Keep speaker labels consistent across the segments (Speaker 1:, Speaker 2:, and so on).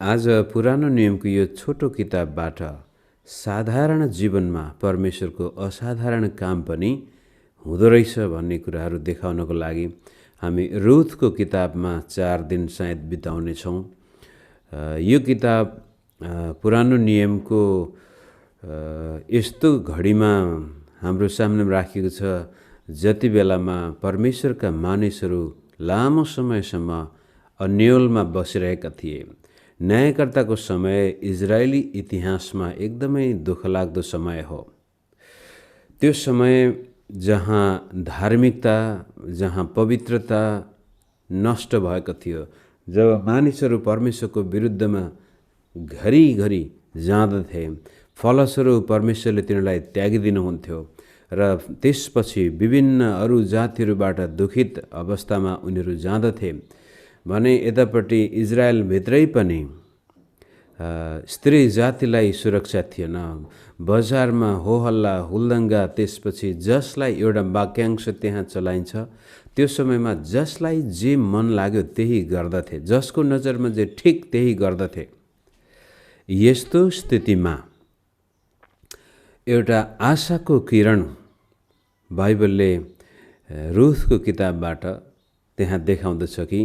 Speaker 1: आज पुरानो नियमको यो छोटो किताबबाट साधारण जीवनमा परमेश्वरको असाधारण काम पनि हुँदो रहेछ भन्ने कुराहरू देखाउनको लागि हामी रुथको किताबमा 4 दिन सायद बिताउनेछौँ। यो किताब पुरानो नियमको यस्तो घडीमा हाम्रो सामने राखिएको छ जति बेलामा परमेश्वरका मानिसहरू लामो समयसम्म अन्योलमा बसिरहेका थिए। न्यायकर्ताको समय इजरायली इतिहासमा एकदमै दुःखलाग्दो समय हो। त्यो समय जहाँ धार्मिकता, जहाँ पवित्रता नष्ट भएको थियो, जब मानिसहरू परमेश्वरको विरुद्धमा घरिघरि जाँदथे, फलस्वरूप परमेश्वरले तिनीहरूलाई त्यागिदिनुहुन्थ्यो र त्यसपछि विभिन्न अरू जातिहरूबाट दुखित अवस्थामा उनीहरू जाँदथे भने यतापट्टि इजरायलभित्रै पनि स्त्री जातिलाई सुरक्षा थिएन। बजारमा होहल्ला हुल्दङ्गा, त्यसपछि जसलाई एउटा वाक्यांश त्यहाँ चलाइन्छ, त्यो समयमा जसलाई जे मन लाग्यो त्यही गर्दथे, जसको नजरमा जे ठिक त्यही गर्दथे। यस्तो स्थितिमा एउटा आशाको किरण बाइबलले रुथको किताबबाट त्यहाँ देखाउँदछ कि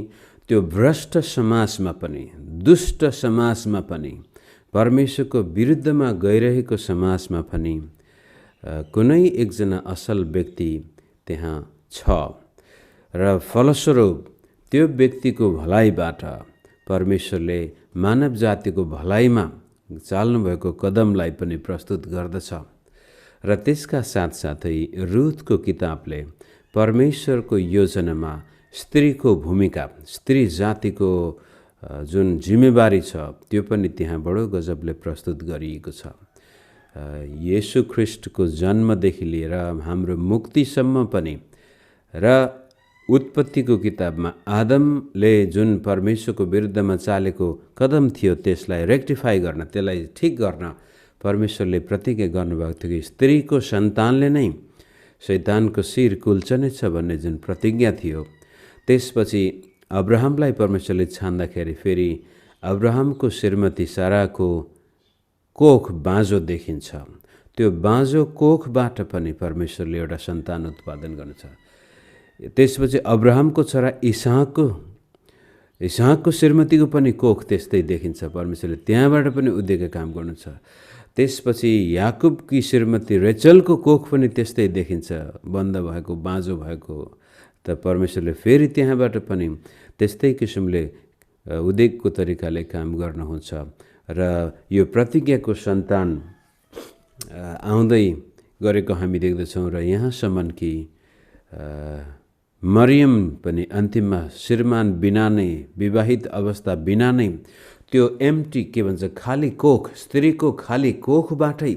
Speaker 1: त्यो भ्रष्ट समाजमा पनि, दुष्ट समाजमा पनि, परमेश्वरको विरुद्धमा गइरहेको समाजमा पनि कुनै एकजना असल व्यक्ति त्यहाँ छ र फलस्वरूप त्यो व्यक्तिको भलाइबाट परमेश्वरले मानव जातिको भलाइमा चाल्नुभएको कदमलाई पनि प्रस्तुत गर्दछ। र त्यसका साथसाथै रुथको किताबले परमेश्वरको योजनामा स्त्रीको भूमिका, स्त्री जातिको जुन जिम्मेवारी छ त्यो पनि त्यहाँ बडो गजबले प्रस्तुत गरिएको छ। येशू ख्रीष्टको जन्मदेखि लिएर हाम्रो मुक्तिसम्म पनि र उत्पत्तिको किताबमा आदमले जुन परमेश्वरको विरुद्धमा चालेको कदम थियो त्यसलाई रेक्टिफाई गर्न, त्यसलाई ठिक गर्न परमेश्वरले प्रतिज्ञा गर्नुभएको थियो कि स्त्रीको सन्तानले नै शैतानको शिर कुल्चनेछ भन्ने जुन प्रतिज्ञा थियो। त्यसपछि अब्राहमलाई परमेश्वरले छान्दाखेरि फेरि अब्राहमको श्रीमती साराको कोख बाँझो देखिन्छ। त्यो बाँझो कोखबाट पनि परमेश्वरले एउटा सन्तान उत्पादन गर्नेछ। त्यसपछि अब्राहमको छोरा इसाकको श्रीमतीको पनि कोख त्यस्तै देखिन्छ। परमेश्वरले त्यहाँबाट पनि उद्योगको काम गर्नु छ। त्यसपछि याकुबकी श्रीमती रेचलको कोख पनि त्यस्तै देखिन्छ, बन्द भएको, बाँझो भएको। त परमेश्वरले फेरि त्यहाँबाट पनि त्यस्तै किसिमले उद्योगको तरिकाले काम गर्नुहुन्छ र यो प्रतिज्ञाको सन्तान आउँदै गरेको हामी देख्दछौँ। र यहाँसम्म कि मरियम पनि अन्तिममा श्रीमान बिना नै, विवाहित अवस्था बिना नै त्यो एम्टी के भन्छ खाली कोख, स्त्रीको खाली कोखबाटै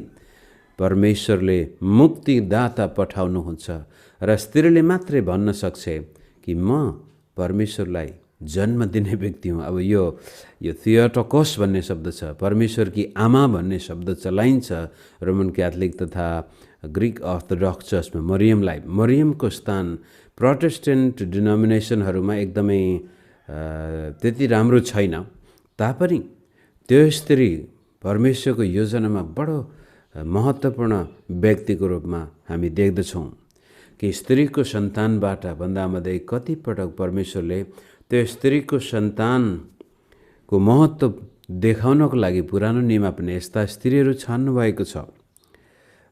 Speaker 1: परमेश्वरले मुक्तिदाता पठाउनुहुन्छ र स्त्रीले मात्रै भन्न सक्छ कि म परमेश्वरलाई जन्म दिने व्यक्ति हुँ। अब यो थियोटोकोस भन्ने शब्द छ, परमेश्वरकी आमा भन्ने शब्द चलाइन्छ रोमन क्याथोलिक तथा ग्रिक अर्थोडक्स चर्चमा। मरियमको स्थान प्रोटेस्टेन्ट डिनोमिनेसनहरूमा एकदमै त्यति राम्रो छैन, तापनि त्यो स्त्री परमेश्वरको योजनामा बडो महत्त्वपूर्ण व्यक्तिको रूपमा हामी देख्दछौँ कि स्त्रीको सन्तानबाट भन्दामध्ये कतिपटक परमेश्वरले त्यो स्त्रीको सन्तानको महत्त्व देखाउनको लागि पुरानो नियममा पनि यस्ता स्त्रीहरू छान्नु भएको छ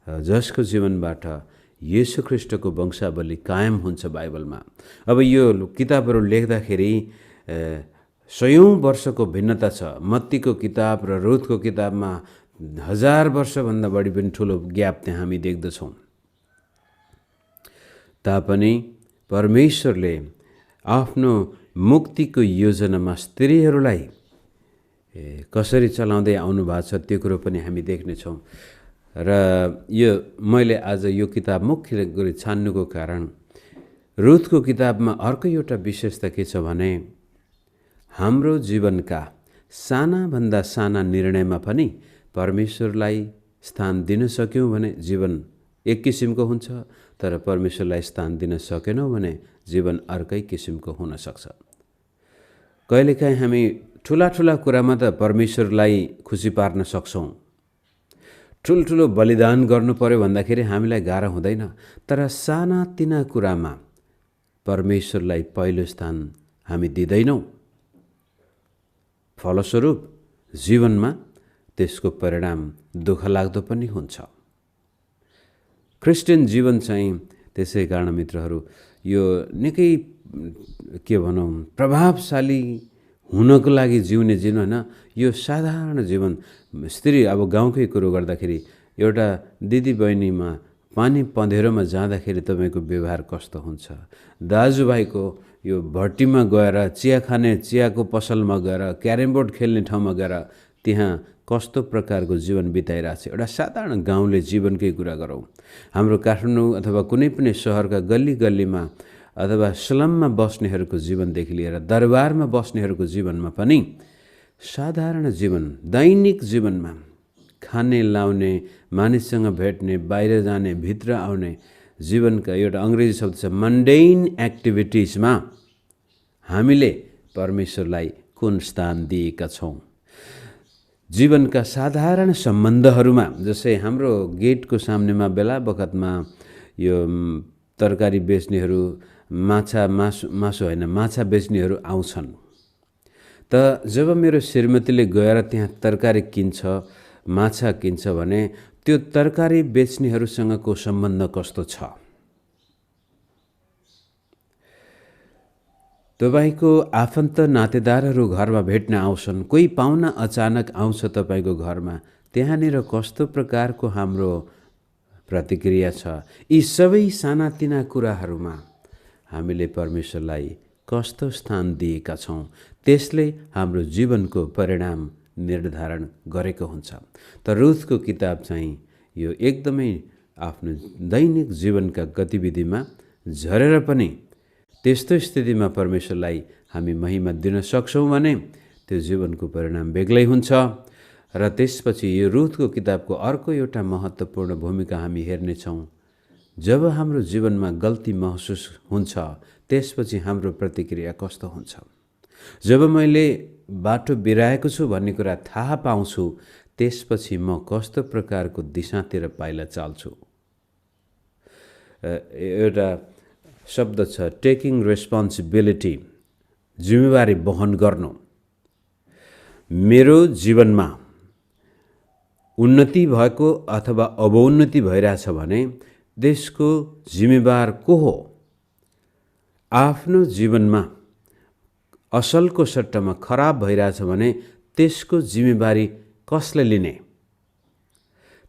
Speaker 1: जसको जीवनबाट येशू ख्रीष्टको वंशावली कायम हुन्छ बाइबलमा। अब यो किताबहरू लेख्दाखेरि 100औं वर्षको भिन्नता छ। मत्तीको किताब र रुथको किताबमा 1000 वर्षभन्दा बढी पनि ठुलो ग्याप त्यहाँ हामी देख्दछौँ। तापनि परमेश्वरले आफ्नो मुक्तिको योजनामा स्त्रीहरूलाई कसरी चलाउँदै आउनु भएको छ त्यो कुरो पनि हामी देख्नेछौँ। र यो मैले आज यो किताब मुख्य गरी छान्नुको कारण रुथको किताबमा अर्को एउटा विशेषता के छ भने हाम्रो जीवनका सानाभन्दा साना निर्णयमा पनि परमेश्वरलाई स्थान दिन सक्यौँ भने जीवन एक किसिमको हुन्छ, तर परमेश्वरलाई स्थान दिन सकेनौँ भने जीवन अर्कै किसिमको हुन सक्छ। कहिलेकाहीँ हामी ठुला ठुला कुरामा त परमेश्वरलाई खुसी पार्न सक्छौँ, ठुल्ठुलो बलिदान गर्नु पर्यो भन्दाखेरि हामीलाई गाह्रो हुँदैन। तर सानातिना कुरामा परमेश्वरलाई पहिलो स्थान हामी दिँदैनौँ। फलस्वरूप जीवनमा त्यसको परिणाम दुःखलाग्दो पनि हुन्छ। क्रिस्चियन जीवन चाहिँ त्यसै कारण मित्रहरू यो निकै के भनौँ प्रभावशाली हुनको लागि जिउने जीवन होइन, यो साधारण जीवन। स्त्री अब गाउँकै कुरो गर्दाखेरि एउटा दिदीबहिनीमा पानी पँधेरोमा जाँदाखेरि तपाईँको व्यवहार कस्तो हुन्छ, दाजुभाइको यो भट्टीमा गएर चिया खाने चियाको पसलमा गएर क्यारम बोर्ड खेल्ने ठाउँमा गएर त्यहाँ कस्तो प्रकारको जीवन बिताइरहेको छ, एउटा साधारण गाउँले जीवनकै कुरा गरौँ। हाम्रो काठमाडौँ अथवा कुनै पनि सहरका गल्ली गल्लीमा अथवा स्लममा बस्नेहरूको जीवनदेखि लिएर दरबारमा बस्नेहरूको जीवनमा पनि साधारण जीवन, दैनिक जीवनमा खाने लाउने, मानिससँग भेट्ने, बाहिर जाने, भित्र आउने जीवनका एउटा अङ्ग्रेजी शब्द छ मन्डेन एक्टिभिटिजमा हामीले परमेश्वरलाई कुन स्थान दिएका छौँ। जीवनका साधारण सम्बन्धहरूमा, जस्तै हाम्रो गेटको सामनेमा बेला बखतमा यो तरकारी बेच्नेहरू, मासु होइन माछा बेच्नेहरू आउँछन्। त जब मेरो श्रीमतीले गएर त्यहाँ तरकारी किन्छ, माछा किन्छ भने त्यो तरकारी बेच्नेहरूसँगको सम्बन्ध कस्तो छ? तपाईँको आफन्त नातेदारहरू घरमा भेट्न आउँछन्, कोही पाहुना अचानक आउँछ तपाईँको घरमा, त्यहाँनिर कस्तो प्रकारको हाम्रो प्रतिक्रिया छ? यी सबै सानातिना कुराहरूमा हामीले परमेश्वरलाई कस्तो स्थान दिएका छौँ, त्यसले हाम्रो जीवनको परिणाम निर्धारण गरेको हुन्छ। त रुथको किताब चाहिँ यो एकदमै आफ्नो दैनिक जीवनका गतिविधिमा झरेर पनि त्यस्तो स्थितिमा परमेश्वरलाई हामी महिमा दिन सक्छौँ भने त्यो जीवनको परिणाम बेग्लै हुन्छ। र त्यसपछि यो रुथको किताबको अर्को एउटा महत्त्वपूर्ण भूमिका हामी हेर्नेछौँ। जब हाम्रो जीवनमा गल्ती महसुस हुन्छ त्यसपछि हाम्रो प्रतिक्रिया कस्तो हुन्छ? जब मैले बाटो बिराएको छु भन्ने कुरा थाहा पाउँछु त्यसपछि म कस्तो प्रकारको दिशातिर पाइला चाल्छु? एउटा शब्द छ टेकिङ रेस्पोन्सिबिलिटी, जिम्मेवारी वहन गर्नु। मेरो जीवनमा उन्नति भएको अथवा अवोन्नति भइरहेछ भने त्यसको जिम्मेवार को हो? आफ्नो जीवनमा असलको सट्टामा खराब भइरहेछ भने त्यसको जिम्मेवारी कसले लिने?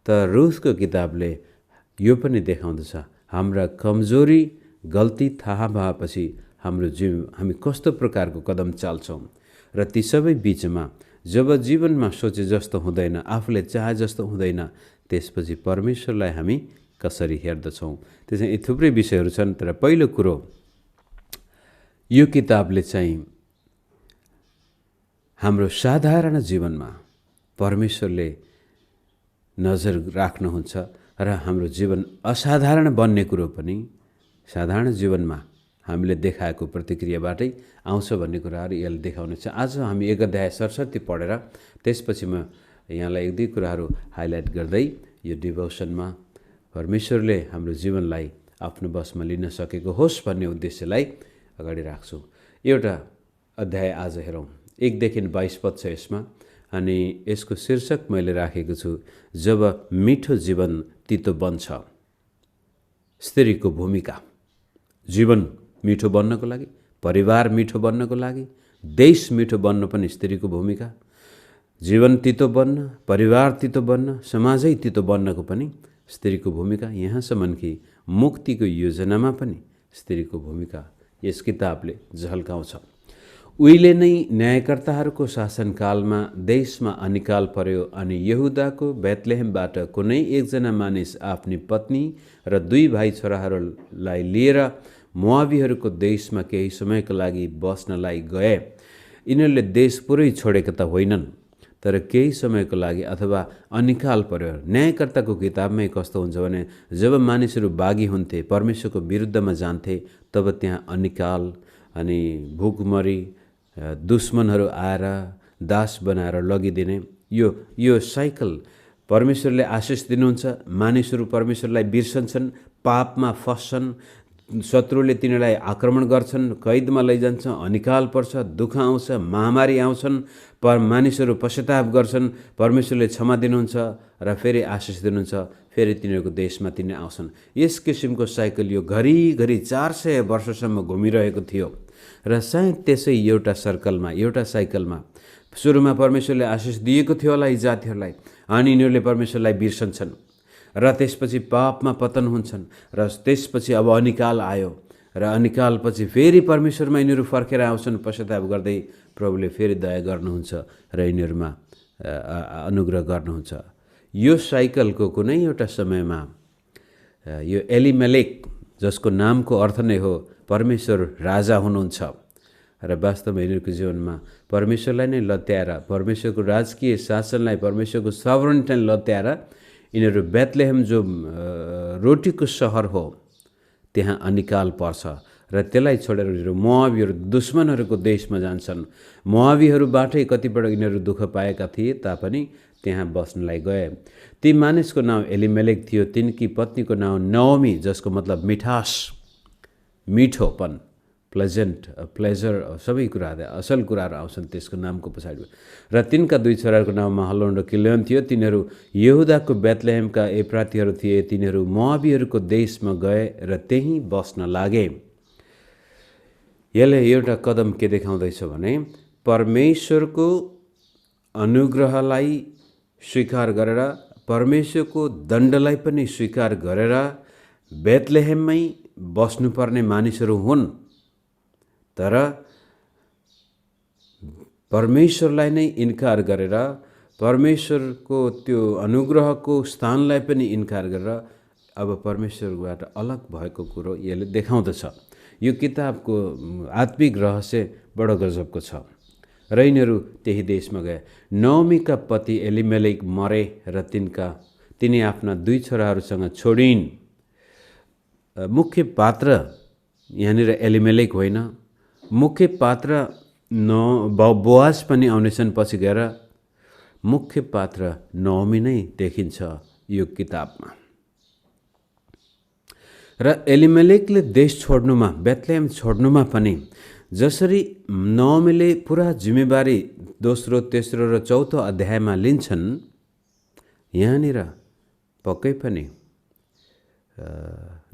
Speaker 1: त रुथको किताबले यो पनि देखाउँदछ हाम्रा कमजोरी गल्ती थाहा भएपछि हामी कस्तो प्रकारको कदम चाल्छौँ। र ती सबै बिचमा जब जीवनमा सोचे जस्तो हुँदैन, आफूले चाहे जस्तो हुँदैन, त्यसपछि परमेश्वरलाई हामी कसरी हेर्दछौँ? त्यसमा यी थुप्रै विषयहरू छन्। तर पहिलो कुरो यो किताबले चाहिँ हाम्रो साधारण जीवनमा परमेश्वरले नजर राख्नुहुन्छ र हाम्रो जीवन असाधारण बन्ने कुरो पनि साधारण जीवनमा हामीले देखाएको प्रतिक्रियाबाटै आउँछ भन्ने कुराहरू यसले देखाउनेछ। आज हामी 1 अध्याय सरस्वती पढेर त्यसपछि म यहाँलाई 1-2 कुराहरू हाइलाइट गर्दै यो डिभोसनमा परमेश्वरले हाम्रो जीवनलाई आफ्नो बसमा लिन सकेको होस् भन्ने उद्देश्यलाई अगाडि राख्छु। एउटा अध्याय आज हेरौँ। 1देखि 22 पद छ यसमा, अनि यसको शीर्षक मैले राखेको छु जब मिठो जीवन तितो बन्छ। स्त्रीको भूमिका, जीवन मिठो बन्नको लागि, परिवार मिठो बन्नको लागि, देश मिठो बन्न पनि स्त्रीको भूमिका। जीवन तितो बन्न, परिवार तितो बन्न, समाजै तितो बन्नको पनि स्त्रीको भूमिका। यहाँसम्म कि मुक्तिको योजनामा पनि स्त्रीको भूमिका यस किताबले झल्काउँछ। उहिले नै न्यायकर्ताहरूको शासनकालमा देशमा अनिकाल पर्यो अनि यहुदाको बेथलेहेमबाट कुनै एकजना मानिस आफ्नी पत्नी र 2 भाइ छोराहरूलाई लिएर मोआबीहरूको देशमा केही समयको लागि बस्नलाई गए। यिनीहरूले देश पुरै छोडेका त होइनन्, तर केही समयको लागि अथवा अनिकाल पर्यो। न्यायकर्ताको किताबमै कस्तो हुन्छ भने जब मानिसहरू बागी हुन्थे, परमेश्वरको विरुद्धमा जान्थे, तब त्यहाँ अनिकाल अनि भुकमरी, दुश्मनहरू आएर दास बनाएर लगिदिने। यो साइकल परमेश्वरले आशिष दिनुहुन्छ, मानिसहरू परमेश्वरलाई बिर्सन्छन्, पापमा फस्छन्, शत्रुले तिनीहरूलाई आक्रमण गर्छन्, कैदमा लैजान्छ, अनिकाल पर्छ, दुःख आउँछ, महामारी आउँछन्, पर मानिसहरू पश्चाताप गर्छन्, परमेश्वरले क्षमा दिनुहुन्छ र फेरि आशिष दिनुहुन्छ, फेरि तिनीहरूको देशमा तिनी आउँछन्। यस किसिमको साइकल यो घरिघरि 400 वर्षसम्म घुमिरहेको थियो र सायद त्यसै एउटा साइकलमा सुरुमा परमेश्वरले आशिष दिएको थियो होला यी जातिहरूलाई, अनि यिनीहरूले परमेश्वरलाई बिर्सन्छन् र त्यसपछि पापमा पतन हुन्छन् र त्यसपछि अब अनिकाल आयो र अनिकालपछि फेरि परमेश्वरमा यिनीहरू फर्केर आउँछन् पश्चाताप गर्दै, प्रभुले फेरि दया गर्नुहुन्छ र यिनीहरूमा अनुग्रह गर्नुहुन्छ। यो साइकलको कुनै एउटा समयमा यो एलिमेलेक, जसको नामको अर्थ नै हो परमेश्वर राजा हुनुहुन्छ, र वास्तवमा यिनीहरूको जीवनमा परमेश्वरलाई नै लत्याएर, परमेश्वरको राजकीय शासनलाई, परमेश्वरको सभरेन्टीलाई लत्याएर यिनीहरू बेथलेहेम जो रोटीको सहर हो त्यहाँ अनिकाल पर्छ र त्यसलाई छोडेर यिनीहरू मोआबीहरू दुश्मनहरूको देशमा जान्छन्। मोआबीहरूबाटै कतिपल्ट यिनीहरू दुःख पाएका थिए तापनि त्यहाँ बस्नलाई गए। ती मानिसको नाउँ एलिमेलेक थियो, तिनकी पत्नीको नाउँ नओमी, जसको मतलब मिठास, मिठोपन, प्लेजर, सबै कुराहरू असल कुराहरू आउँछन् त्यसको नामको पछाडि। र तिनका 2 छोराहरूको नाउँ महलोन र किल्योन थियो। तिनीहरू यहुदाको बेथलेहेमका एप्रातीहरू थिए। तिनीहरू मोआबीहरूको देशमा गए र त्यहीँ बस्न लागे। यसले एउटा कदम के देखाउँदैछ भने परमेश्वरको अनुग्रहलाई स्वीकार गरेर, परमेश्वरको दण्डलाई पनि स्वीकार गरेर बेथलेहेममै बस्नुपर्ने मानिसहरू हुन्, तर परमेश्वरलाई नै इन्कार गरेर, परमेश्वरको त्यो अनुग्रहको स्थानलाई पनि इन्कार गरेर अब परमेश्वरबाट अलग भएको कुरो यसले देखाउँदछ। यो किताबको आत्मिक रहस्य बडो गजबको छ र यिनीहरू त्यही देशमा गए। नओमीका पति एलिमेलेक मरे र तिनी आफ्ना 2 छोराहरूसँग छोडिन्। मुख्य पात्र यहाँनिर एलिमेलेक होइन, मुख्य पात्र बोआज पनि आउनेछन् पछि गएर। मुख्य पात्र नओमी नै देखिन्छ यो किताबमा। र एलिमेलेकले देश छोड्नुमा, बेथलेहेम छोड्नुमा पनि जसरी नओमीले पुरा जिम्मेवारी दोस्रो, तेस्रो र चौथो अध्यायमा लिन्छन्, यहाँनिर पक्कै पनि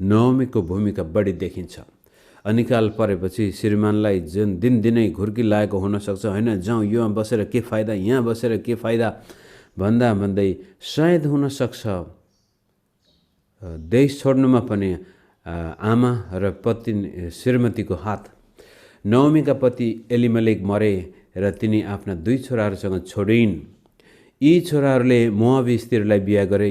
Speaker 1: नओमीको भूमिका बढी देखिन्छ। अनिकाल परेपछि श्रीमानलाई जुन दिनदिनै घुर्की लागेको हुनसक्छ, होइन जाउँ यहाँ बसेर के फाइदा, यहाँ बसेर के फाइदा भन्दै सायद हुनसक्छ देश छोड्नुमा पनि आमा र पति श्रीमतीको हात। नओमीका पति एलिमेलेक मरे र तिनी आफ्ना 2 छोराहरूसँग छोडिन्। यी छोराहरूले मोआबी स्त्रीलाई बिहा गरे।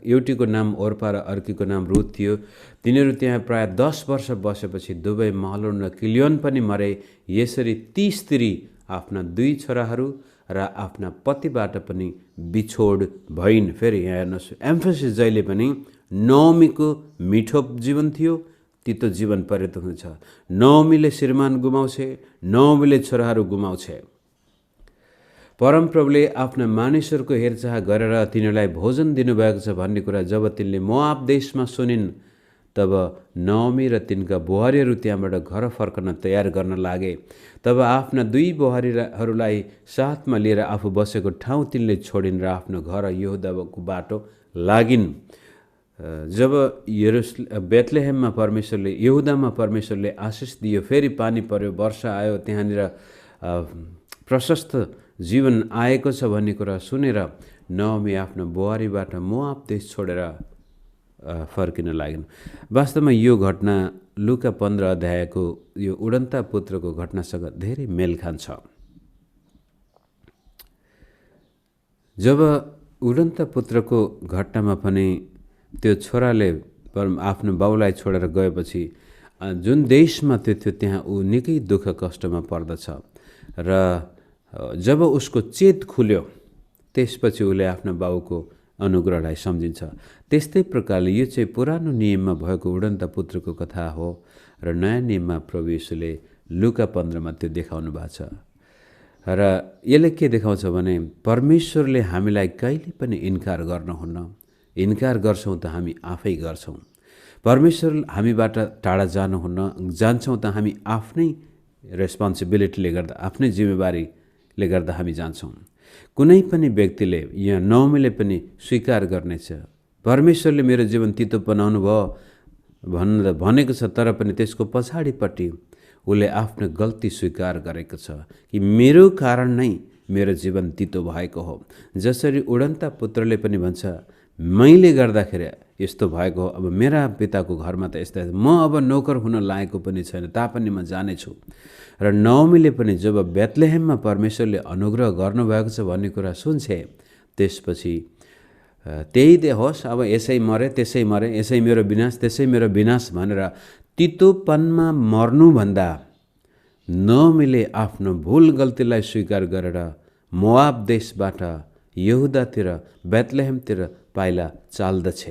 Speaker 1: एउटीको नाम ओर्पा र अर्कीको नाम रुथ थियो। तिनीहरू त्यहाँ प्राय 10 वर्ष बसेपछि दुवै महलोन र किल्योन पनि मरे। यसरी ती स्त्री आफ्ना 2 छोराहरू र आफ्ना पतिबाट पनि बिछोड भइन्। फेरि यहाँ हेर्नुहोस्, एम्फेसिस जहिले पनि नओमीको मिठो जीवन थियो, तितो जीवन परिवर्तन हुन्छ। नओमीले श्रीमान गुमाउँछे, नओमीले छोराहरू गुमाउँछे। परमप्रभुले आफ्ना मानिसहरूको हेरचाह गरेर तिनीहरूलाई भोजन दिनुभएको छ भन्ने कुरा जब तिनले मोआब देशमा सुनिन्, तब नओमी र तिनका बुहारीहरू त्यहाँबाट घर फर्कन तयार गर्न लागे। तब आफ्ना 2 बुहारीहरूलाई साथमा लिएर आफू बसेको ठाउँ तिनले छोडिन् र आफ्नो घर यहुदाको बाटो लागिन्। जब बेथलेहेममा परमेश्वरले, यहुदामा परमेश्वरले आशिष दियो, फेरि पानी पर्यो, वर्षा आयो, त्यहाँनिर प्रशस्त जीवन आएको छ भन्ने कुरा सुनेर नओमी आफ्नो बुहारीबाट मोआब देश छोडेर फर्किन लागिन्। वास्तवमा यो घटना लुका 15 अध्यायको यो उडन्ता पुत्रको घटनासँग धेरै मेल खान्छ। जब उडन्ता पुत्रको घटनामा पनि त्यो छोराले आफ्नो बाउलाई छोडेर गएपछि जुन देशमा त्यो थियो त्यहाँ ऊ निकै दुःख कष्टमा पर्दछ र जब उसको चेत खुल्यो त्यसपछि उसले आफ्नो बाउको अनुग्रहलाई सम्झिन्छ। त्यस्तै प्रकारले यो चाहिँ पुरानो नियममा भएको उडन्ता पुत्रको कथा हो र नयाँ नियममा प्रभु येशूले लुका 15 मा त्यो देखाउनु भएको छ। र यसले के देखाउँछ भने परमेश्वरले हामीलाई कहिले पनि इन्कार गर्नुहुन्न। इन्कार गर्छौँ त हामी आफै गर्छौँ। परमेश्वर हामीबाट टाढा जान्छौँ त हामी आफ्नै रेस्पोन्सिबिलिटीले गर्दा, आफ्नै जिम्मेवारीले गर्दा हामी जान्छौँ। कुनै पनि व्यक्तिले यहाँ नौमीले पनि स्वीकार गर्नेछ, परमेश्वरले मेरो जीवन तितो बनाउनु भयो भनेको छ, तर पनि त्यसको पछाडिपट्टि उसले आफ्नो गल्ती स्वीकार गरेको छ कि मेरो कारण नै मेरो जीवन तितो भएको हो। जसरी उडन्ता पुत्रले पनि भन्छ, मैले गर्दाखेरि यस्तो भएको हो, अब मेरा पिताको घरमा त यस्तो, म अब नोकर हुन लागेको पनि छैन, तापनि म जानेछु। र नौमीले पनि जब बेथलेहेममा परमेश्वरले अनुग्रह गर्नुभएको छ भन्ने कुरा सुन्छे, त्यसपछि त्यही दे होस्, अब यसै मरे त्यसै मरे, यसै मेरो विनाश त्यसै मेरो विनाश भनेर तितोपनमा मर्नुभन्दा नौमीले आफ्नो भुल गल्तीलाई स्वीकार गरेर मोआब देशबाट यहुदातिर बेथलेहेमतिर पाइला चाल्दछ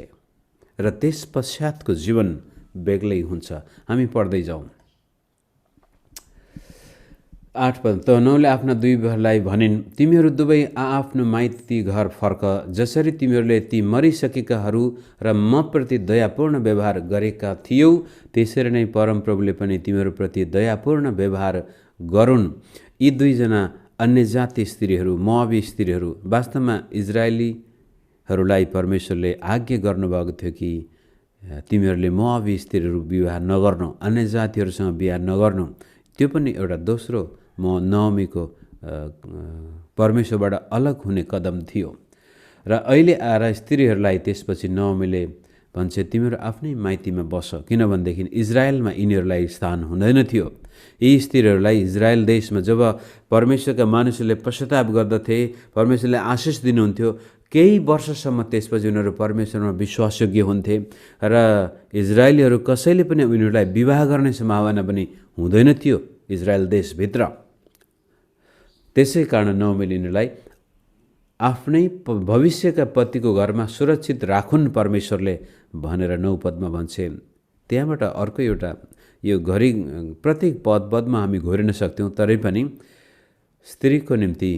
Speaker 1: र त्यस पश्चातको जीवन बेग्लै हुन्छ। हामी पढ्दै जाउँ। 8 पद। त नौले आफ्ना दुई बहलाई भनिन्, तिमीहरू दुवै आआफ्नो माइती घर फर्क। जसरी तिमीहरूले ती मरिसकेकाहरू र म प्रति दयापूर्ण व्यवहार गरेका थियौ, त्यसरी नै परमप्रभुले पनि तिमीहरूप्रति दयापूर्ण व्यवहार गरून्। यी दुईजना अन्य जाति स्त्रीहरू, मोआबी स्त्रीहरू, वास्तवमा इजरायलीहरूलाई परमेश्वरले आज्ञा गर्नुभएको थियो कि तिमीहरूले मोआबी स्त्रीहरू विवाह नगर्नु, अन्य जातिहरूसँग विवाह नगर्नु। त्यो पनि एउटा दोस्रो नौमीको परमेश्वरबाट अलग हुने कदम थियो। र अहिले आएर स्त्रीहरूलाई त्यसपछि नौमीले भन्छ, तिमीहरू आफ्नै माइतीमा बस, किनभनेदेखि इजरायलमा यिनीहरूलाई स्थान हुँदैन थियो। यी स्त्रीहरूलाई इजरायल देशमा जब परमेश्वरका मानिसहरूले पश्चाताप गर्दथे, परमेश्वरले आशिष दिनुहुन्थ्यो, केही वर्षसम्म त्यसपछि उनीहरू परमेश्वरमा विश्वासयोग्य हुन्थे र इजरायलीहरू कसैले पनि उनीहरूलाई विवाह गर्ने सम्भावना पनि हुँदैन थियो इजरायल देशभित्र। त्यसै कारण नौमीले यिनीहरूलाई आफ्नै भविष्यका पतिको घरमा सुरक्षित राखुन् परमेश्वरले भनेर 9 पदमा भन्छे। त्यहाँबाट अर्को एउटा, यो घरि प्रत्येक पदमा हामी घोरिन सक्थ्यौँ, तरै पनि स्त्रीको निम्ति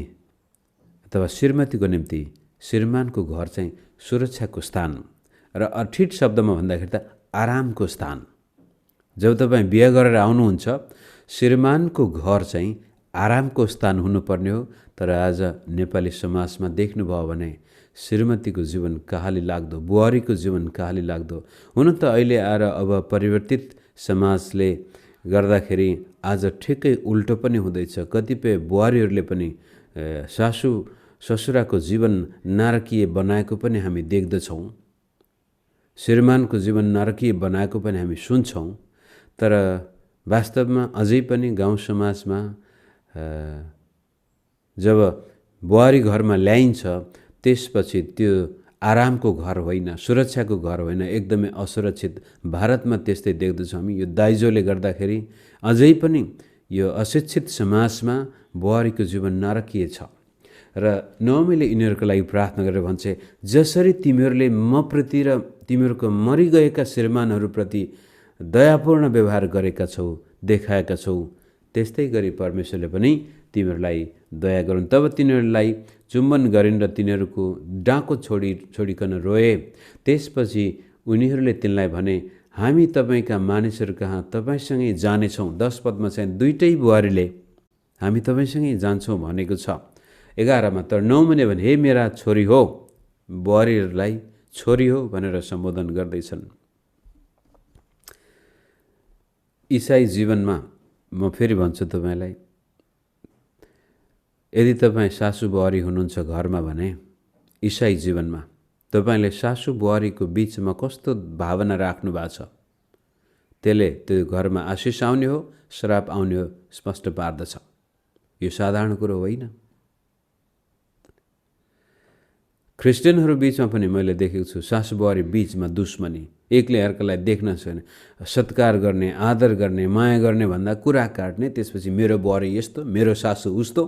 Speaker 1: अथवा श्रीमतीको निम्ति श्रीमानको घर चाहिँ सुरक्षाको स्थान र ठिट शब्दमा भन्दाखेरि त आरामको स्थान। जब तपाईँ बिहा गरेर आउनुहुन्छ, श्रीमानको घर चाहिँ आरामको स्थान हुनुपर्ने हो। तर आज नेपाली समाजमा देख्नुभयो भने श्रीमतीको जीवन कहाली लाग्दो, बुहारीको जीवन कहाली लाग्दो। हुन त अहिले आएर अब परिवर्तित समाजले गर्दाखेरि आज ठिकै उल्टो पनि हुँदैछ। कतिपय बुहारीहरूले पनि सासू ससुराको जीवन नारकीय बनाएको पनि हामी देख्दछौँ, श्रीमानको जीवन नारकीय बनाएको पनि हामी सुन्छौँ। तर वास्तवमा अझै पनि गाउँ समाजमा जब बुहारी घरमा ल्याइन्छ, त्यसपछि त्यो आरामको घर होइन, सुरक्षाको घर होइन, एकदमै असुरक्षित। भारतमा त्यस्तै देख्दछौँ हामी। यो दाइजोले गर्दाखेरि अझै पनि यो अशिक्षित समाजमा बुहारीको जीवन नारकीय छ। र नौमीले यिनीहरूको लागि प्रार्थना गरेर भन्छ, जसरी तिमीहरूले मप्रति र तिमीहरूको मरिगएका श्रीमानहरूप्रति दयापूर्ण व्यवहार गरेका छौ, देखाएका छौ, त्यस्तै गरी परमेश्वरले पनि तिमीहरूलाई दया गरून्। तब तिनीहरूलाई चुम्बन गरिन् र तिनीहरूको डाँको छोडिकन रोए। त्यसपछि उनीहरूले तिनलाई भने, हामी तपाईँका मानिसहरू कहाँ तपाईँसँगै जानेछौँ। 10 पदमा चाहिँ दुईटै बुहारीले हामी तपाईँसँगै जान्छौँ भनेको छ। 11मा तर नौमीले भने, हे मेरा छोरी हो, बुहारीहरूलाई छोरी हो भनेर सम्बोधन गर्दैछन्। इसाई जीवनमा म फेरि भन्छु तपाईँलाई, यदि तपाईँ सासू बुहारी हुनुहुन्छ घरमा भने इसाई जीवनमा तपाईँले सासू बुहारीको बिचमा कस्तो भावना राख्नु भएको छ, त्यसले त्यो घरमा आशिष आउने हो श्राप आउने हो स्पष्ट पार्दछ। यो साधारण कुरो होइन। क्रिस्चियनहरू बिचमा पनि मैले देखेको छु सासू बुहारी बिचमा दुश्मनी, एकले अर्कालाई देख्न छैन, सत्कार गर्ने, आदर गर्ने, माया गर्ने भन्दा कुरा काट्ने, त्यसपछि मेरो बुहारी यस्तो, मेरो सासू उस्तो।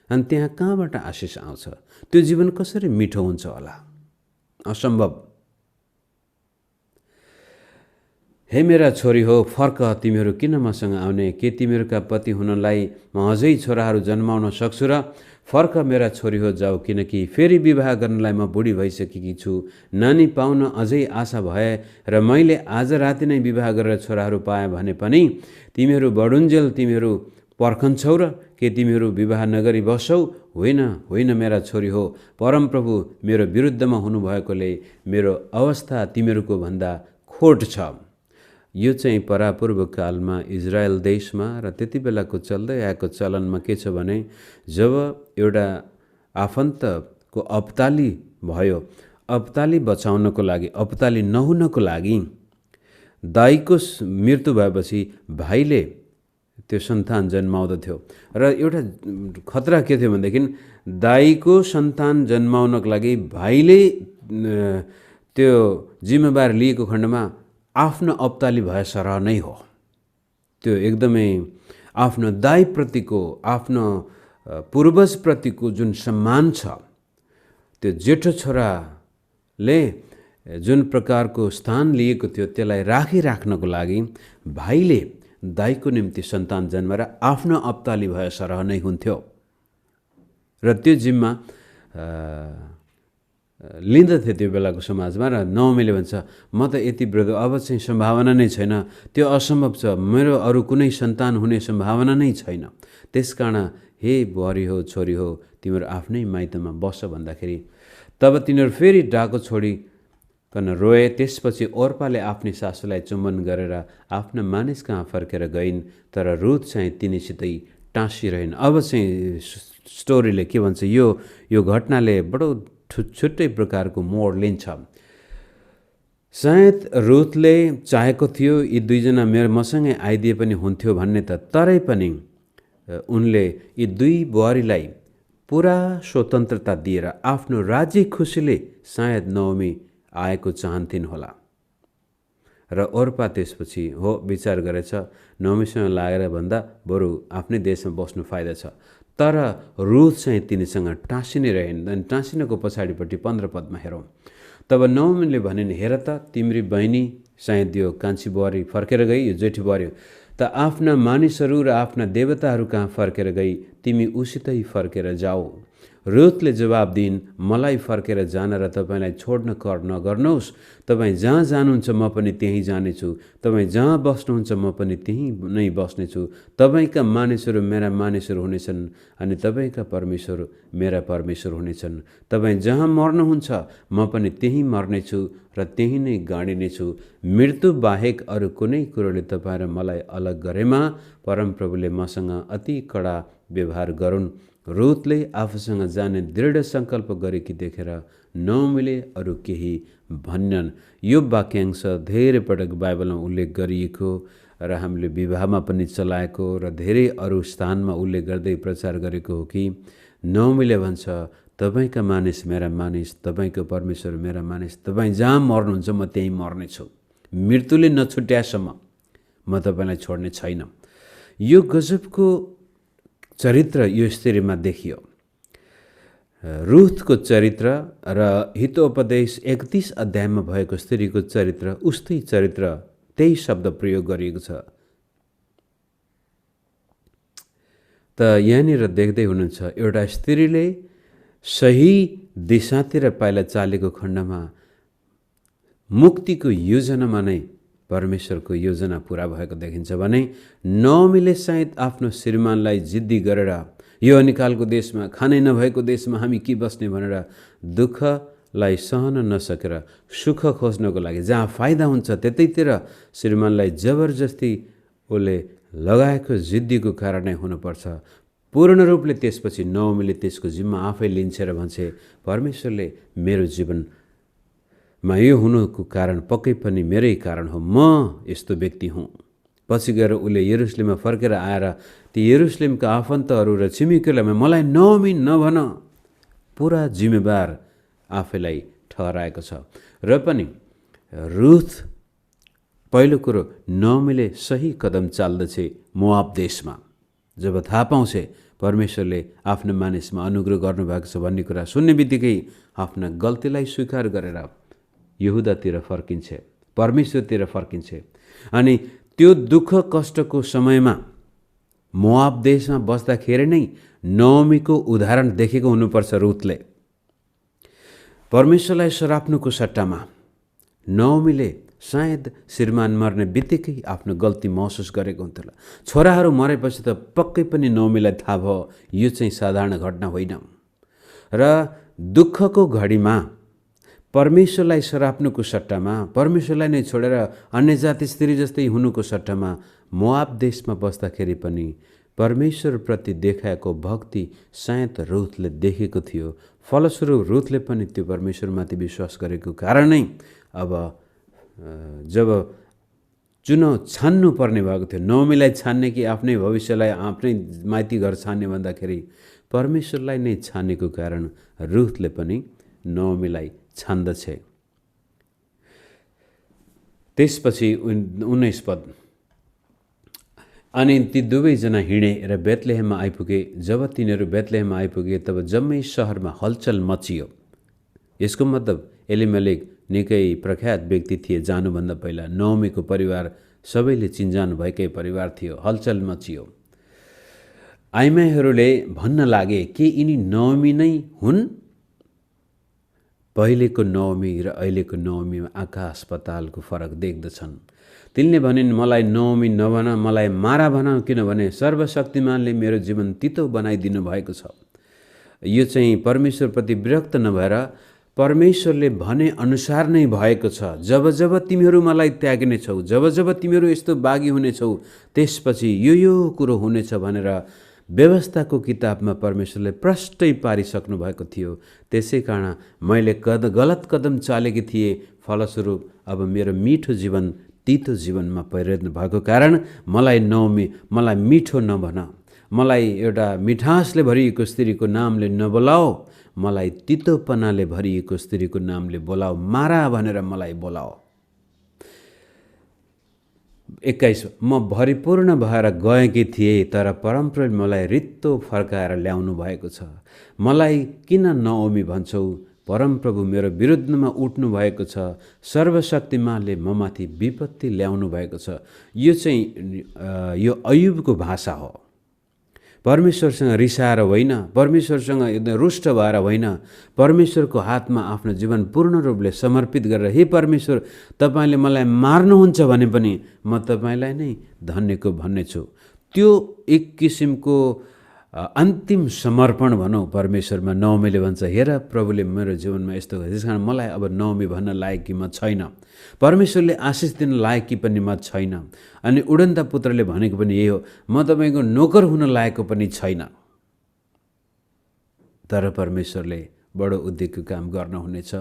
Speaker 1: अनि त्यहाँ कहाँबाट आशिष आउँछ? त्यो जीवन कसरी मिठो हुन्छ होला? असम्भव। हे मेरा छोरी हो, फर्क, तिमीहरू किन मसँग आउने? के तिमीहरूका पति हुनलाई म अझै छोराहरू जन्माउन सक्छु र? फर्क मेरा छोरी हो, जाऊ, किनकि फेरि विवाह गर्नलाई म बुढी भइसकेकी छु। नानी पाउन अझै आशा भए र मैले आज राति नै विवाह गरेर छोराहरू पाएँ भने पनि तिमीहरू बढुन्जेल तिमीहरू पर्खन्छौ र? के तिमीहरू विवाह नगरी बस्छौ? होइन, होइन मेरा छोरी हो, परमप्रभु मेरो विरुद्धमा हुनुभएकोले मेरो अवस्था तिमीहरूको भन्दा खोट छ। यो चाहिँ परापूर्व कालमा इजरायल देशमा र त्यति बेलाको चल्दै आएको चलनमा के छ भने, जब एउटा आफन्तको अपताली भयो, अपताली बचाउनको लागि, अपताली नहुनको लागि दाइको मृत्यु भएपछि भाइले त्यो सन्तान जन्माउँदथ्यो। र एउटा खतरा के थियो भनेदेखि, दाइको सन्तान जन्माउनको लागि भाइले त्यो जिम्मेवार लिएको खण्डमा आफ्नो अपताली भए सरह नै हो। त्यो एकदमै आफ्नो दाइप्रतिको, आफ्नो पूर्वजप्रतिको जुन सम्मान छ, त्यो जेठो छोराले जुन प्रकारको स्थान लिएको थियो त्यसलाई राखिराख्नको लागि भाइले दाइको निम्ति सन्तान जन्मेर आफ्नो अपताली भए सरह नै हुन्थ्यो। र त्यो जिम्मा लिँदथे त्यो बेलाको समाजमा। र नवमीले भन्छ, म त यति वृद्ध, अब चाहिँ सम्भावना नै छैन, त्यो असम्भव छ, मेरो अरू कुनै सन्तान हुने सम्भावना नै छैन। त्यसकारण हे बुहारी हो, छोरी हो, तिमीहरू आफ्नै माइतमा बस भन्दाखेरि तब तिनीहरू फेरि डाको छोडिकन रोए। त्यसपछि ओर्पाले आफ्नै सासूलाई चुम्बन गरेर आफ्ना मानिस कहाँ फर्केर गइन्, तर रुथ चाहिँ तिनीसितै टाँसिरहन्। अब चाहिँ स्टोरीले के भन्छ, यो घटनाले बडो छुट्टै प्रकारको मोड लिन्छ। सायद रुथले चाहेको थियो यी दुईजना मेरो मसँगै आइदिए पनि हुन्थ्यो भन्ने त, तरै पनि उनले यी दुई बुहारीलाई पुरा स्वतन्त्रता दिएर आफ्नो राज्य खुसीले सायद नवमी आएको चाहन्थिन् होला। र ओर्पा त्यसपछि हो विचार गरेछ, नवमीसँग लागेर भन्दा बरु आफ्नै देशमा बस्नु फाइदा छ। तर रुथ चाहिँ तिनीसँग टाँसिनै रहेन। अनि टाँसिनको पछाडिपट्टि 15 पदमा हेरौँ। तब नवमीले भनिन्, हेर त तिम्री बहिनी सायद यो कान्छी बुहारी फर्केर गई, यो जेठी बुहारी त आफ्ना मानिसहरू र आफ्ना देवताहरू कहाँ फर्केर गई, तिमी उसितै फर्केर जाऊ। रुथले जवाब दिइन्, मलाई फर्केर जान र तपाईँलाई छोड्न कर नगर्नुहोस्। तपाईँ जहाँ जानुहुन्छ म पनि त्यहीँ जानेछु, तपाईँ जहाँ बस्नुहुन्छ म पनि त्यहीँ नै बस्नेछु। तपाईँका मानिसहरू मेरा मानिसहरू हुनेछन् अनि तपाईँका परमेश्वर मेरा परमेश्वर हुनेछन्। तपाईँ जहाँ मर्नुहुन्छ म पनि त्यहीँ मर्नेछु र त्यहीँ नै गाडिनेछु। मृत्यु बाहेक अरू कुनै कुरोले तपाईँ र मलाई अलग गरेमा परमप्रभुले मसँग अति कडा व्यवहार गरून्। रुथले आफूसँग जाने दृढ सङ्कल्प गरेकी देखेर नवमीले अरू केही भन्नन्। यो वाक्यांश धेरै पटक बाइबलमा उल्लेख गरिएको र हामीले विवाहमा पनि चलाएको र धेरै अरू स्थानमा उल्लेख गर्दै प्रचार गरेको हो कि नवमीले भन्छ, तपाईँका मानिस मेरा मानिस, तपाईँको परमेश्वर मेरा मानिस, तपाईँ जहाँ मर्नुहुन्छ म त्यहीँ मर्नेछु। मृत्युले नछुट्याएसम्म म तपाईँलाई छोड्ने छैन। यो गजबको चरित्र यो स्त्रीमा देखियो। रुथको चरित्र र हितोपदेश 31 अध्यायमा भएको स्त्रीको चरित्र उस्तै चरित्र, त्यही शब्द प्रयोग गरिएको छ। त यहाँनिर देख्दै हुनुहुन्छ, एउटा स्त्रीले सही दिशातिर पाइला चालेको खण्डमा मुक्तिको योजनामा नै परमेश्वरको योजना पुरा भएको देखिन्छ भने नवमीले सायद आफ्नो श्रीमानलाई जिद्दी गरेर यो अनिकालको देशमा, खानै नभएको देशमा हामी के बस्ने भनेर दुःखलाई सहन नसकेर सुख खोज्नको लागि जहाँ फाइदा हुन्छ त्यतैतिर श्रीमानलाई जबरजस्ती उसले लगाएको जिद्दीको कारणै हुनुपर्छ। पूर्ण रूपले त्यसपछि नवमीले त्यसको जिम्मा आफै लिन्छ र भन्छे, परमेश्वरले मेरो जीवनमा यो हुनुको कारण पक्कै पनि मेरै कारण हो, म यस्तो व्यक्ति हुँ। पछि गएर उसले यरुशलेममा फर्केर आएर ती यरुशलेमका आफन्तहरू र छिमेकीलाई मलाई नवमी नभन पुरा जिम्मेवार आफैलाई ठहराएको छ। र पनि रुथ पहिलो कुरो नवमीले सही कदम चाल्दछे मोआब देशमा। जब थाहा पाउँछे परमेश्वरले आफ्नो मानिसमा अनुग्रह गर्नुभएको छ भन्ने कुरा सुन्ने बित्तिकै आफ्ना गल्तीलाई स्वीकार गरेर यहुदातिर फर्किन्छे, परमेश्वरतिर फर्किन्छे। अनि त्यो दुःख कष्टको समयमा मोआब देशमा बस्दाखेरि नै नओमीको उदाहरण देखेको हुनुपर्छ रुथले। परमेश्वरलाई सराप्नुको सट्टामा नओमीले सायद श्रीमान मर्ने बित्तिकै आफ्नो गल्ती महसुस गरेको हुन्थ्यो। छोराहरू मरेपछि त पक्कै पनि नओमीलाई थाहा भयो यो चाहिँ साधारण घटना होइन र दुःखको घडीमा परमेश्वरलाई सराप्नुको सट्टामा, परमेश्वरलाई नै छोडेर अन्य जाति स्त्री जस्तै हुनुको सट्टामा मोआब देशमा बस्दाखेरि पनि परमेश्वरप्रति देखाएको भक्ति सायद रुथले देखेको थियो। फलस्वरूप रुथले पनि त्यो परमेश्वरमाथि विश्वास गरेको कारणै अब जब चुनाव छान्नु पर्ने भएको थियो, नओमीलाई छान्ने कि आफ्नै भविष्यलाई आफ्नै माइती घर छान्ने भन्दाखेरि परमेश्वरलाई नै छानेको कारण रुथले पनि नओमीलाई छान्दछे। त्यसपछि 19 पद, अनि ती दुवैजना हिँडे र बेथलेहेममा आइपुगे। जब तिनीहरू बेथलेहेममा आइपुगे तब जम्मै सहरमा हलचल मचियो। यसको मतलब एलिमेलेक निकै प्रख्यात व्यक्ति थिए। जानुभन्दा पहिला नओमीको परिवार सबैले चिन्जान भएकै परिवार थियो। हलचल मचियो। आइमाईहरूले भन्न लागे के यिनी नओमी नै हुन्? पहिलेको नओमी र अहिलेको नओमीमा आकाश पातालको फरक देख्दछन्। तिनले भनिन् मलाई नओमी नभन, मलाई मारा भन, किनभने सर्वशक्तिमानले मेरो जीवन तितो बनाइदिनु भएको छ। यो चाहिँ परमेश्वरप्रति विरक्त नभएर परमेश्वरले भने अनुसार नै भएको छ। जब जब तिमीहरू मलाई त्याग्नेछौ, जब जब तिमीहरू यस्तो बागी हुनेछौ, त्यसपछि यो कुरो हुनेछ भनेर व्यवस्थाको किताबमा परमेश्वरले प्रष्टै पारिसक्नु भएको थियो। त्यसै कारण मैले गलत कदम चालेकी थिएँ। फलस्वरूप अब मेरो मिठो जीवन तितो जीवनमा परिणत भएको कारण मलाई नओमी, मलाई मिठो नभन, मलाई एउटा मिठासले भरिएको स्त्रीको नामले नबोलाओ, मलाई तितोपनाले भरिएको स्त्रीको नामले बोलाओ, मारा भनेर मलाई बोलाओ। 21, म भरिपूर्ण भएर गएकी थिएँ, तर परमप्रभुले मलाई रित्तो फर्काएर ल्याउनु भएको छ। मलाई किन नओमी भन्छौ? परमप्रभु मेरो विरुद्धमा उठ्नु भएको छ। सर्वशक्तिमानले ममाथि विपत्ति ल्याउनु भएको छ। यो चाहिँ यो अयुबको भाषा हो। परमेश्वरसँग रिसाएर होइन, परमेश्वरसँग एकदम रुष्ट भएर होइन, परमेश्वरको हातमा आफ्नो जीवन पूर्ण रूपले समर्पित गरेर हे परमेश्वर तपाईँले मलाई मार्नुहुन्छ भने पनि म तपाईँलाई नै धन्यको भन्नेछु। त्यो एक किसिमको अन्तिम समर्पण भनौँ परमेश्वरमा। नओमीले भन्छ हेर प्रभुले मेरो जीवनमा यस्तो गर्छ, त्यस कारण मलाई अब नओमी भन्न लायक कि म छैन, परमेश्वरले आशिष दिन लायक कि पनि म छैन। अनि उडन्ता पुत्रले भनेको पनि यही हो, म तपाईँको नोकर हुन लायकको पनि छैन। तर परमेश्वरले बडो उद्योगको काम गर्नुहुनेछ।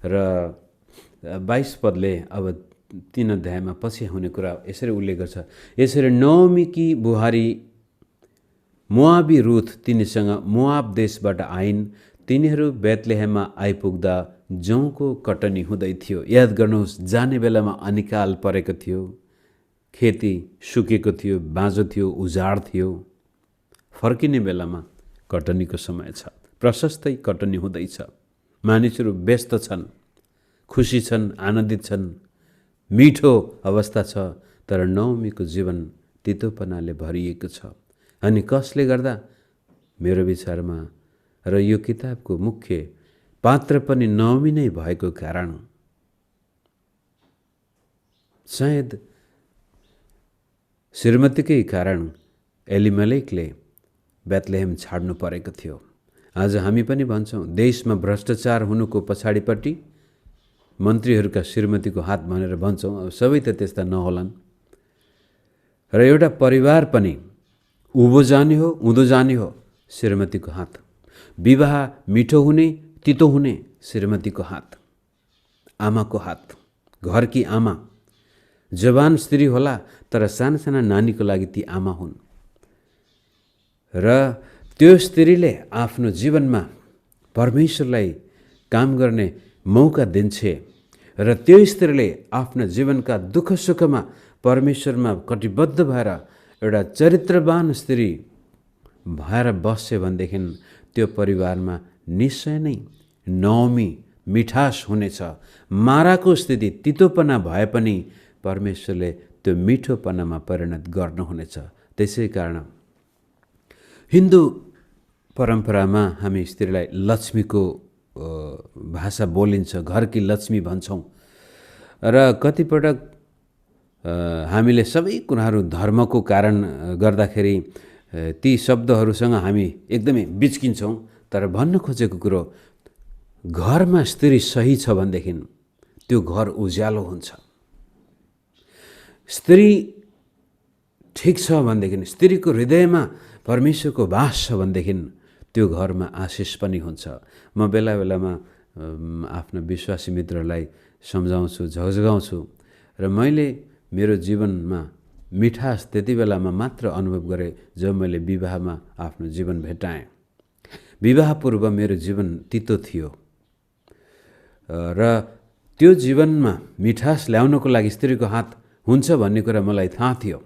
Speaker 1: र 22 पदले अब 3 अध्यायमा पछि हुने कुरा यसरी उल्लेख गर्छ। यसरी नओमीकी बुहारी मोआबी रुथ तिनीसँग मोआब देशबाट आइन्। तिनीहरू बेथलेहेममा आइपुग्दा जौको कटनी हुँदै थियो। याद गर्नुहोस्, जाने बेलामा अनिकाल परेको थियो, खेती सुकेको थियो, बाँझो थियो, उजाड थियो। फर्किने बेलामा कटनीको समय छ, प्रशस्तै कटनी हुँदैछ। मानिसहरू व्यस्त छन्, खुसी छन्, आनन्दित छन्, मिठो अवस्था छ। तर नओमीको जीवन तितोपनाले भरिएको छ। अनि कसले गर्दा? मेरो विचारमा र यो किताबको मुख्य पात्र पनि नओमी नै भएको कारण सायद श्रीमतीकै कारण एलिमेलेकले बेथलेहेम छाड्नु परेको थियो। आज हामी पनि भन्छौँ देशमा भ्रष्टाचार हुनुको पछाडिपट्टि मन्त्रीहरूका श्रीमतीको हात भनेर भन्छौँ। अब सबै त त्यस्ता नहोलान्। र एउटा परिवार पनि उँभो जाने हो, उँधो जाने हो, श्रीमतीको हात। विवाह मिठो हुने, तितो हुने, श्रीमतीको हात, आमाको हात। घरकी आमा, जवान स्त्री होला तर साना साना नानीको लागि ती आमा हुन्। र त्यो स्त्रीले आफ्नो जीवनमा परमेश्वरलाई काम गर्ने मौका दिन्छ। र त्यो स्त्रीले आफ्नो जीवनका दुःख सुखमा परमेश्वरमा कटिबद्ध भएर एउटा चरित्रवान स्त्री भएर बस्छ भनेदेखि त्यो परिवारमा निश्चय नै नओमी मिठास हुनेछ। माराको स्थिति तितोपना भए पनि परमेश्वरले त्यो मिठोपनामा परिणत गर्नुहुनेछ। त्यसै कारण हिन्दू परम्परामा हामी स्त्रीलाई लक्ष्मीको भाषा बोलिन्छ, घरकी लक्ष्मी भन्छौँ। र कतिपटक हामीले सबै कुराहरू धर्मको कारण गर्दाखेरि ती शब्दहरूसँग हामी एकदमै बिच्किन्छौँ। तर भन्न खोजेको कुरो, घरमा स्त्री सही छ भनेदेखि त्यो घर उज्यालो हुन्छ। स्त्री ठिक छ भनेदेखि, स्त्रीको हृदयमा परमेश्वरको वास छ भनेदेखि त्यो घरमा आशिष पनि हुन्छ। म बेला बेलामा आफ्ना विश्वासी मित्रलाई सम्झाउँछु, झगझगाउँछु र मैले मेरो जीवनमा मिठास त्यति बेलामा मात्र अनुभव गरेँ जब मैले विवाहमा आफ्नो जीवन भेटाएँ। विवाह पूर्व मेरो जीवन तितो थियो र त्यो जीवनमा मिठास ल्याउनको लागि स्त्रीको हात हुन्छ भन्ने कुरा मलाई थाहा थियो।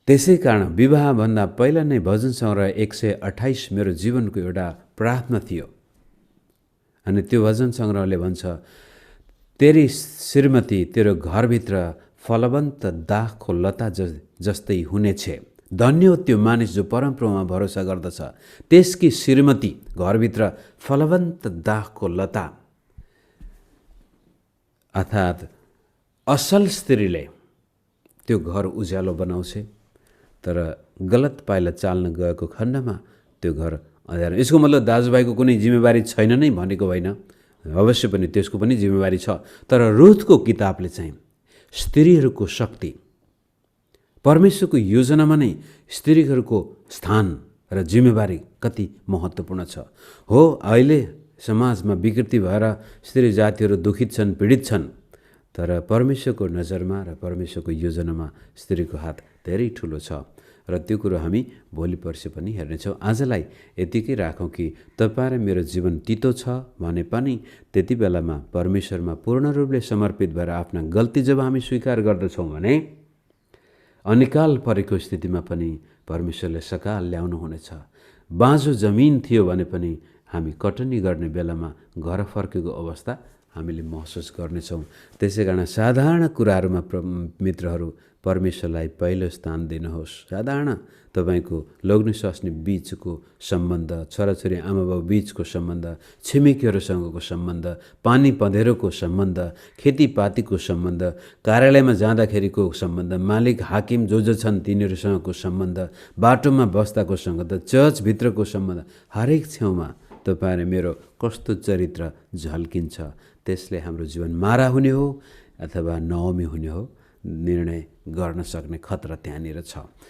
Speaker 1: त्यसै कारण विवाहभन्दा पहिला नै भजन सङ्ग्रह 128 मेरो जीवनको एउटा प्रार्थना थियो। अनि त्यो भजन सङ्ग्रहले भन्छ, तेरी श्रीमती तेरो घरभित्र फलवन्त दाखको लता जस्तै हुनेछ। धन्य हो त्यो मानिस जो परमप्रभुमा भरोसा गर्दछ, त्यसकी श्रीमती घरभित्र फलवन्त दाखको लता। अर्थात् असल स्त्रीले त्यो घर उज्यालो बनाउँछ, तर गलत पाइला चाल्न गएको खण्डमा त्यो घर अँध्यारो। यसको मतलब दाजुभाइको कुनै जिम्मेवारी छैन नै भनेको होइन, अवश्य पनि त्यसको पनि जिम्मेवारी छ। तर रुथको किताबले चाहिँ स्त्रीहरूको शक्ति, परमेश्वरको योजनामा नै स्त्रीहरूको स्थान र जिम्मेवारी कति महत्त्वपूर्ण छ। हो, अहिले समाजमा विकृति भएर स्त्री जातिहरू दुखित छन्, पीडित छन्, तर परमेश्वरको नजरमा र परमेश्वरको योजनामा स्त्रीको हात धेरै ठुलो छ र त्यो कुरो हामी भोलि पर्सि पनि हेर्नेछौँ। आजलाई यतिकै राखौँ कि तपाईँ र मेरो जीवन तितो छ भने पनि त्यति बेलामा परमेश्वरमा पूर्ण रूपले समर्पित भएर आफ्ना गल्ती जब हामी स्वीकार गर्दछौँ भने अनिकाल परेको स्थितिमा पनि परमेश्वरले सकाल ल्याउनुहुनेछ। बाँझो जमिन थियो भने पनि हामी कटनी गर्ने बेलामा घर फर्केको अवस्था हामीले महसुस गर्नेछौँ। त्यसै कारण साधारण कुराहरूमा मित्रहरू परमेश्वरलाई पहिलो स्थान दिनुहोस्। साधारण तपाईँको लोग्ने स्वास्नी बीचको सम्बन्ध, छोराछोरी आमाबाबु बीचको सम्बन्ध, छिमेकीहरूसँगको सम्बन्ध, पानी पँधेरोको सम्बन्ध, खेतीपातीको सम्बन्ध, कार्यालयमा जाँदाखेरिको सम्बन्ध, मालिक हाकिम जो छन् तिनीहरूसँगको सम्बन्ध, बाटोमा बस्दाको सम्बन्ध, चर्चभित्रको सम्बन्ध, हरेक छेउमा तपाईँ र मेरो कस्तो चरित्र झल्किन्छ, त्यसले हाम्रो जीवन मारा हुने हो अथवा नवमी हुने हो निर्णय गर्न सक्ने खतरा त्यहाँनिर छ।